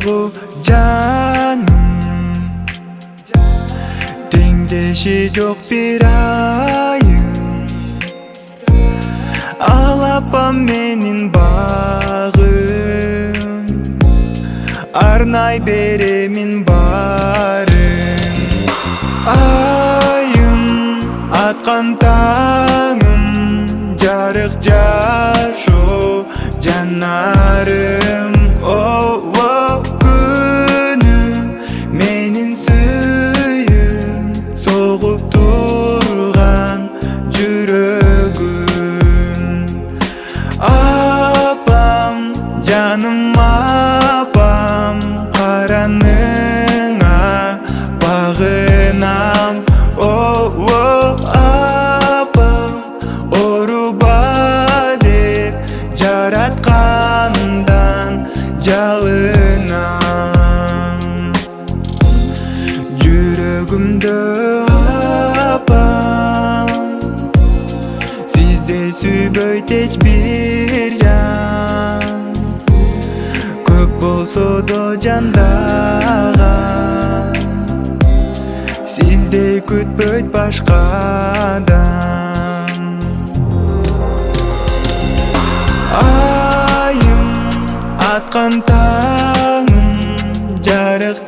жогу жаным, теңдеши жок бир айым. Ал апам менин багым, арнай беремин барын. Айым аткан таңым, жарык жашоо жанарым. Күнүм менин сүйүм, согуп турган жүрөгүм. Апам, жаным апам, караныңа багынам. Апам, оруба деп жараткандан жалынам. Жүрөгүмдө апам, сиздей сүйбөйт эч бир жан. Көп болсо да жандаган, сиздей күтпөйт башкадан. Айым аткан таңым, жарык